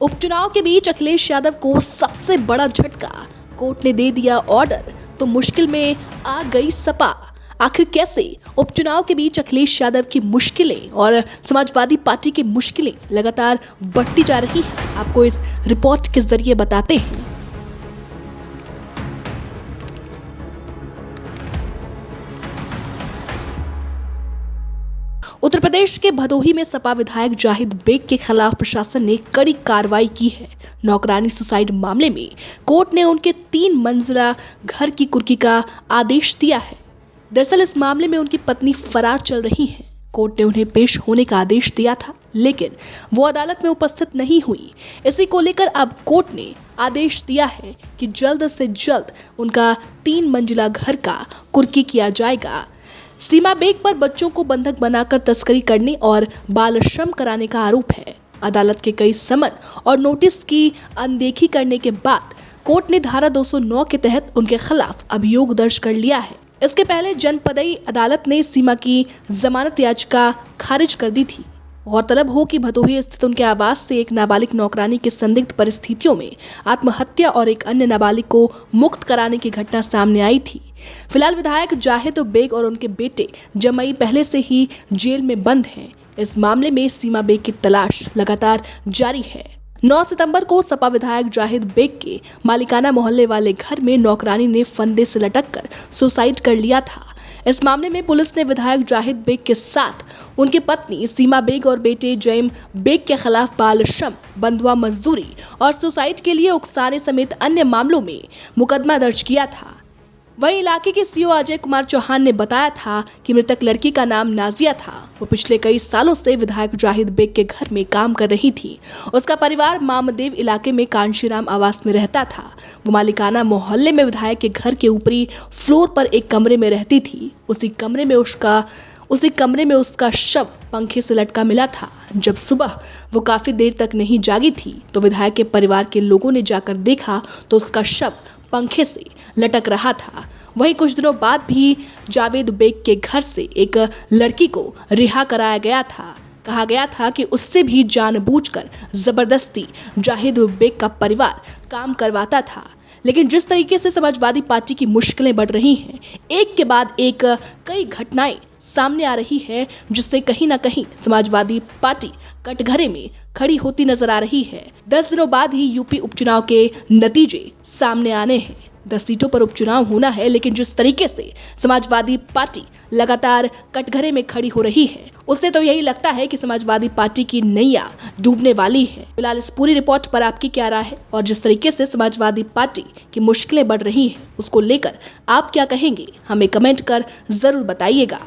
उपचुनाव के बीच अखिलेश यादव को सबसे बड़ा झटका। कोर्ट ने दे दिया ऑर्डर तो मुश्किल में आ गई सपा। आखिर कैसे उपचुनाव के बीच अखिलेश यादव की मुश्किलें और समाजवादी पार्टी की मुश्किलें लगातार बढ़ती जा रही हैं, आपको इस रिपोर्ट के जरिए बताते हैं। उत्तर प्रदेश के भदोही में सपा विधायक जाहिद बेग के खिलाफ प्रशासन ने कड़ी कार्रवाई की है। नौकरानी सुसाइड मामले में कोर्ट ने उनके 3 मंजिला घर की कुर्की का आदेश दिया है। दरअसल इस मामले में उनकी पत्नी फरार चल रही हैं। कोर्ट ने उन्हें पेश होने का आदेश दिया था, लेकिन वो अदालत में उपस्थित नहीं हुई। इसी को लेकर अब कोर्ट ने आदेश दिया है कि जल्द से जल्द उनका 3 मंजिला घर का कुर्की किया जाएगा। सीमा बेग पर बच्चों को बंधक बनाकर तस्करी करने और बाल श्रम कराने का आरोप है। अदालत के कई समन और नोटिस की अनदेखी करने के बाद कोर्ट ने धारा 209 के तहत उनके खिलाफ अभियोग दर्ज कर लिया है। इसके पहले जनपदई अदालत ने सीमा की जमानत याचिका खारिज कर दी थी। गौरतलब हो कि भदोही स्थित उनके आवास से एक नाबालिग नौकरानी की संदिग्ध परिस्थितियों में आत्महत्या और एक अन्य नाबालिग को मुक्त कराने की घटना सामने आई थी। फिलहाल विधायक जाहिद बेग और उनके बेटे जमई पहले से ही जेल में बंद हैं। इस मामले में सीमा बेग की तलाश लगातार जारी है। 9 सितंबर को सपा विधायक जाहिद बेग के मालिकाना मोहल्ले वाले घर में नौकरानी ने फंदे से लटककर सुसाइड कर लिया था। इस मामले में पुलिस ने विधायक जाहिद बेग के साथ उनकी पत्नी सीमा बेग और बेटे जैम बेग के खिलाफ बाल श्रम, बंधुआ मजदूरी और सुसाइड के लिए उकसाने समेत अन्य मामलों में मुकदमा दर्ज किया था। वहीं इलाके के सीओ अजय कुमार चौहान ने बताया था कि मृतक लड़की का नाम नाजिया था। वो पिछले कई सालों से विधायक जाहिद बेग के घर में काम कर रही थी। उसका परिवार मामदेव इलाके में कांशीराम आवास में रहता था। वो मालिकाना मोहल्ले में विधायक के घर के ऊपरी फ्लोर पर एक कमरे में रहती थी। उसी कमरे में उसका शव पंखे से लटका मिला था। जब सुबह वो काफी देर तक नहीं जागी थी तो विधायक के परिवार के लोगों ने जाकर देखा तो उसका शव पंखे से लटक रहा था। वहीं कुछ दिनों बाद भी जावेद बेग के घर से एक लड़की को रिहा कराया गया था। कहा गया था कि उससे भी जानबूझकर जबरदस्ती जाहिद बेग का परिवार काम करवाता था। लेकिन जिस तरीके से समाजवादी पार्टी की मुश्किलें बढ़ रही हैं, एक के बाद एक कई घटनाएं सामने आ रही है, जिससे कहीं ना कहीं समाजवादी पार्टी कटघरे में खड़ी होती नजर आ रही है। 10 दिनों बाद ही यूपी उपचुनाव के नतीजे सामने आने हैं। 10 सीटों पर उपचुनाव होना है, लेकिन जिस तरीके से समाजवादी पार्टी लगातार कटघरे में खड़ी हो रही है, उससे तो यही लगता है कि समाजवादी पार्टी की नैया डूबने वाली है। फिलहाल इस पूरी रिपोर्ट पर आपकी क्या राय है और जिस तरीके से समाजवादी पार्टी की मुश्किलें बढ़ रही हैं, उसको लेकर आप क्या कहेंगे, हमें कमेंट कर जरूर बताइएगा।